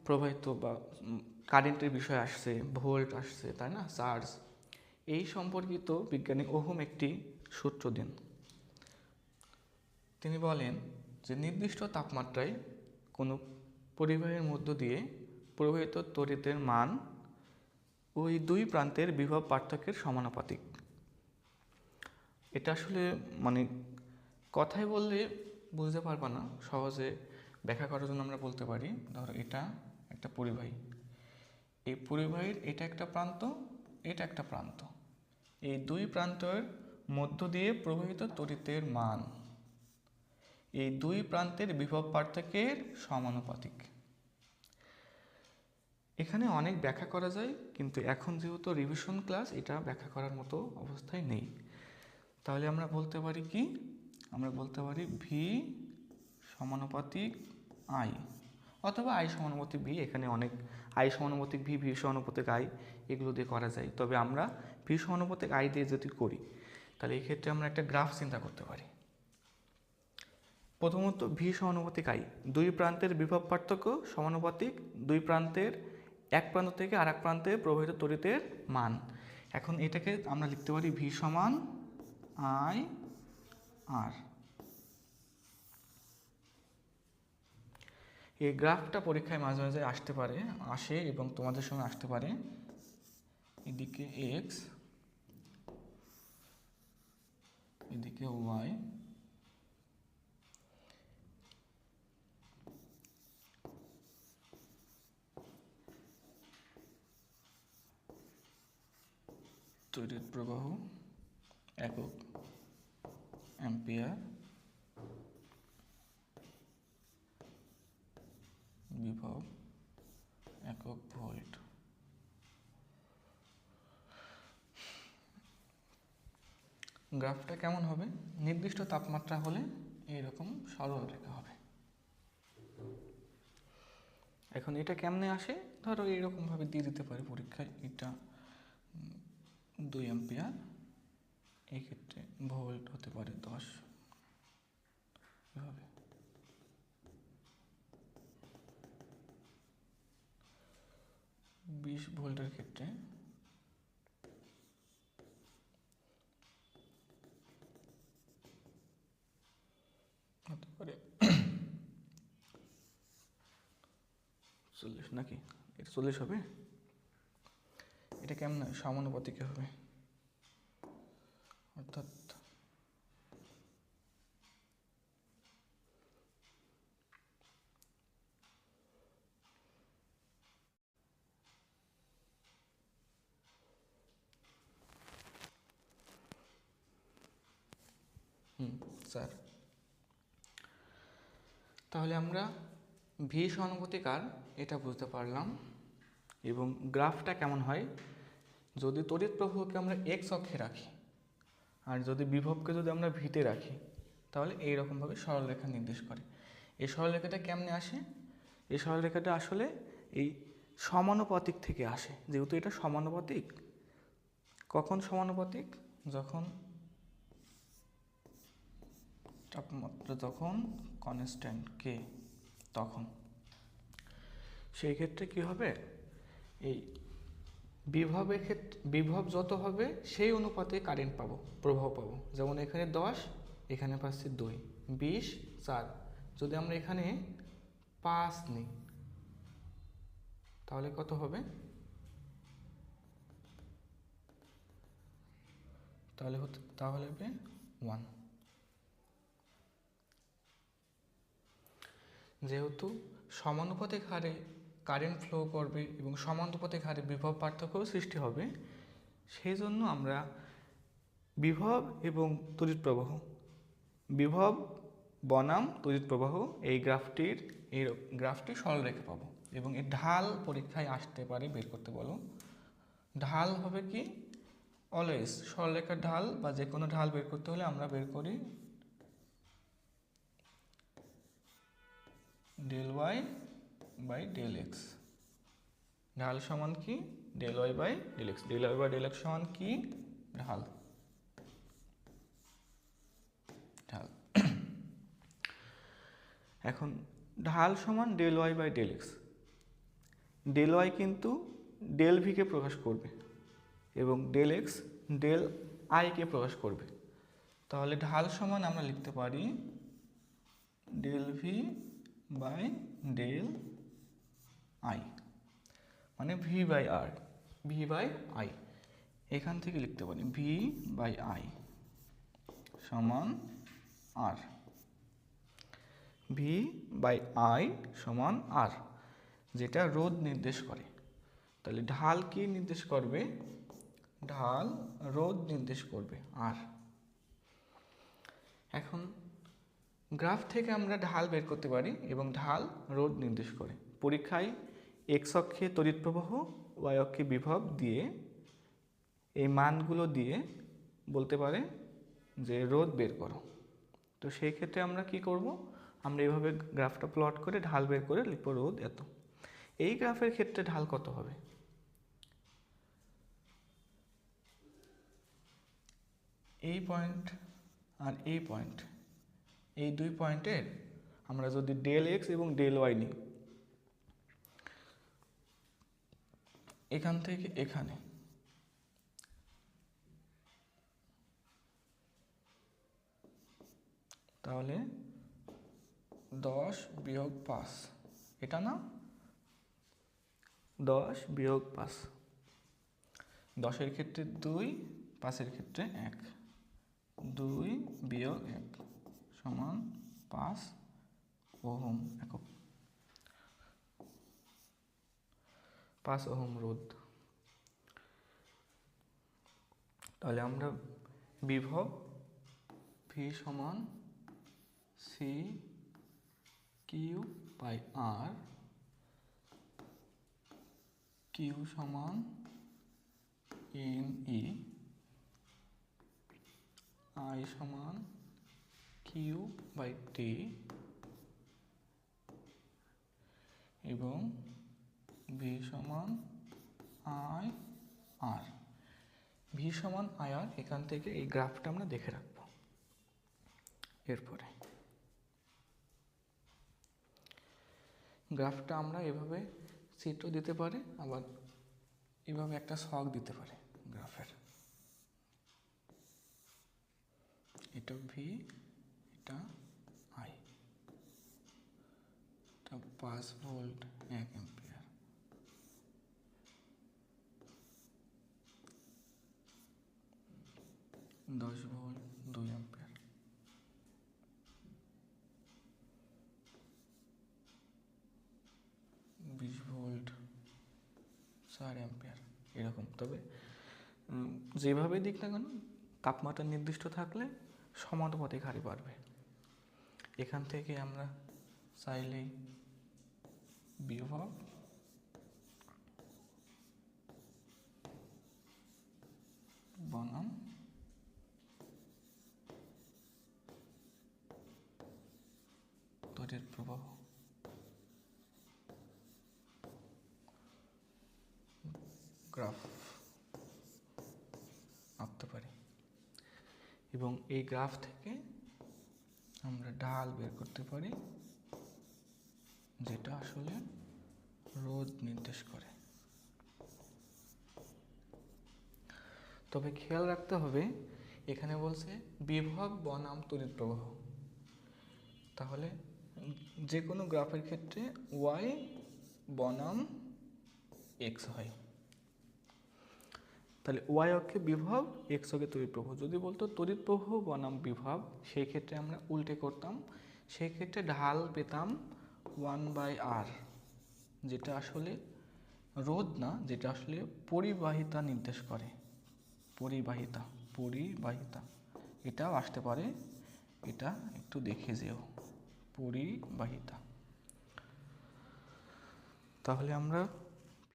প্রবাহিত বা কারেন্টের বিষয় আসছে, ভোল্ট আসছে, তাই না, চার্জ, এই সম্পর্কিত বিজ্ঞানী ওহম একটি সূত্র দেন। তিনি বলেন যে নির্দিষ্ট তাপমাত্রায় কোনো পরিবাহীর মধ্য দিয়ে প্রবাহিত তড়িতের মান ওই দুই প্রান্তের বিভব পার্থক্যের সমানুপাতিক। এটা আসলে মানে কথায় বললে বুঝতে পারবা না, সহজে ব্যাখ্যা করার জন্য আমরা বলতে পারি, ধরো এটা একটা পরিবাহী, এই পরিবাহীর এটা একটা প্রান্ত, এটা একটা প্রান্ত, এই দুই প্রান্তের মধ্য দিয়ে প্রবাহিত তড়িতের মান এই দুই প্রান্তের বিভব পার্থক্যের সমানুপাতিক। এখানে অনেক ব্যাখ্যা করা যায়, কিন্তু এখন যেহেতু রিভিশন ক্লাস, এটা ব্যাখ্যা করার মতো অবস্থায় নেই। তাহলে আমরা বলতে পারি কি, আমরা বলতে পারি ভি সমানুপাতিক আই, অথবা আই সমানুপাতিক ভি। এখানে অনেক আই সমানুপাতিক ভি, ভি সমানুপাতিক আই, এগুলো দিয়ে করা যায়। তবে আমরা ভি সমানুপাতিক আই দিয়ে যদি করি, তাহলে এই ক্ষেত্রে আমরা একটা গ্রাফ চিন্তা করতে পারি। প্রথমত ভি সমানুপাতিক আই, দুই প্রান্তের বিভব পার্থক্য সমানুপাতিক দুই প্রান্তের এক প্রান্ত থেকে আর এক প্রান্তে প্রবাহিত তড়িতের মান। এখন এটাকে আমরা লিখতে পারি ভি সমান আই আর। এই গ্রাফটা পরীক্ষায় মাঝে মাঝে আসে এবং তোমাদের সঙ্গে আসতে পারে। এদিকে এক্স, এদিকে ওয়াই, তড়িৎ প্রবাহ একক অ্যাম্পিয়ার, বিভব একক ভোল্ট। গ্রাফটা কেমন হবে? নির্দিষ্ট তাপমাত্রা হলে এইরকম সরল রেখা হবে। এখন এটা কেমনে আসে? ধরো এইরকমভাবে দিয়ে দিতে পারে পরীক্ষায়, এটা 2 অ্যাম্পিয়ার, এই ক্ষেত্রে ভোল্ট হতে পারে 10, এভাবে। বিশ ভোল্টের ক্ষেত্রে হতে পারে 40, নাকি এটা 40 হবে? এটা কেমন সমানুপাতিক হবে, অর্থাৎ স্যার, তাহলে আমরা ভি সহানুভূতি কার এটা বুঝতে পারলাম। এবং গ্রাফটা কেমন হয়, যদি তড়িৎ প্রবাহকে আমরা এক্স অক্ষে রাখি আর যদি বিভবকে যদি আমরা ভিতে রাখি, তাহলে এইরকমভাবে সরলরেখা নির্দেশ করে। এই সরলরেখাটা কেমনে আসে? এই সরলরেখাটা আসলে এই সমানুপাতিক থেকে আসে। যেহেতু এটা সমানুপাতিক, কখন সমানুপাতিক? যখন তাপমাত্রা যখন কনস্ট্যান্ট কে, তখন সেই ক্ষেত্রে কি হবে, এই বিভবের ক্ষেত্রে বিভব যত হবে সেই অনুপাতে কারেন্ট পাবো, প্রবাহ পাবো। যেমন এখানে 10, এখানে পাচ্ছি 2, 20, 4। যদি আমরা এখানে 5 নিই, তাহলে কত হবে? তাহলে হবে 1। যেহেতু সমানুপাতিক হারে কারেন্ট ফ্লো করবে এবং সমানুপাতিক হারে বিভব পার্থক্য সৃষ্টি হবে, সেই জন্য আমরা বিভব এবং তড়িৎ প্রবাহ, বিভব বনাম তড়িৎ প্রবাহ, এই গ্রাফটি সরলরেখা পাবো। এবং এর ঢাল পরীক্ষায় আসতে পারে, বের করতে বলো। ঢাল হবে কি, অলওয়েজ সরলরেখার ঢাল বা যে কোনো ঢাল বের করতে হলে আমরা বের করি del Y by del X. ঢাল সমান কি, del Y by del X. Del Y by del X সমান কি, ঢাল। ঢাল এখন ঢাল সমান del Y by del X. Del Y কিন্তু ডেল ভিকে প্রকাশ করবে এবং ডেল এক্স ডেল আইকে প্রকাশ করবে। তাহলে ঢাল সমান আমরা লিখতে পারি del V by del I, মানে V by R, V by I. এখান থেকে লিখতে পারি ভি বাই আই সমান আর, ভি বাই আই সমান আর, যেটা রোধ নির্দেশ করে। তাহলে ঢাল কি নির্দেশ করবে? ঢাল রোধ নির্দেশ করবে আর। এখন গ্রাফ থেকে আমরা ঢাল বের করতে পারি এবং ঢাল রোধ নির্দেশ করে। পরীক্ষায় এক্স অক্ষে তড়িৎ প্রবাহ, ওয়াই অক্ষে বিভব দিয়ে এই মানগুলো দিয়ে বলতে পারে যে রোধ বের করো। তো সেই ক্ষেত্রে আমরা কি করব? আমরা এইভাবে গ্রাফটা প্লট করে ঢাল বের করে লিখব রোধ এত। এই গ্রাফের ক্ষেত্রে ঢাল কত হবে? এই পয়েন্ট আর এই পয়েন্ট, এই দুই পয়েন্টের আমরা যদি ডেল এক্স এবং ডেল ওয়াই নিই, এখান থেকে এখানে, তাহলে 10 বিয়োগ 5, এটা না, 10 বিয়োগ 5, 10-এর ক্ষেত্রে 2, 5-এর ক্ষেত্রে 1, 2 বিয়োগ 1 সমান 5 ওহম একক, 5 ওহম রোধ। তাহলে আমরা বিভব ভি সমান C Q by R, Q সমান এন ই, আই সমান কিউ বাই টি এবং ভি সমান আই আর। ভি সমান আই আর, এখান থেকে এই গ্রাফটা আমরা দেখে রাখবো। এরপরে গ্রাফটা আমরা এভাবে চিত্র দিতে পারি, আবার এভাবে একটা ছক দিতে পারি গ্রাফের। এটা ভি, এটা আই, এটা 5 volt 1 ampere, 10 volt 2 ampere, 20 volt 4 ampere, এরকম। তবে যেভাবে দিক না কেন, তাপমাত্রা নির্দিষ্ট থাকলে সমানুপাতিক হারে বাড়বে। এখান থেকে আমরা চাইলেই বিভব বনাম তড়িৎ প্রবাহ গ্রাফ আঁকতে পারি এবং এই গ্রাফ থেকে আমরা ঢাল বের করতে পারি, যেটা আসলে রোধ নির্দেশ করে। তবে খেয়াল রাখতে হবে, এখানে বলছে বিভব বনাম তড়িৎ প্রবাহ। তাহলে যে কোনো গ্রাফের ক্ষেত্রে ওয়াই বনাম এক্স হয়। তাহলে ওয়াই অক্ষে বিভব, এক্স অক্ষে তড়িৎ প্রবাহ। যদি বলতো তড়িৎ প্রবাহ বনাম বিভব, সেই ক্ষেত্রে আমরা উল্টে করতাম। সেই ক্ষেত্রে ঢাল পেতাম 1/r, যেটা আসলে রোধ না, যেটা আসলে পরিবাহিতা নির্দেশ করে। পরিবাহিতা, পরিবাহিতা এটাও আসতে পারে, এটা একটু দেখে যেও, পরিবাহিতা। তাহলে আমরা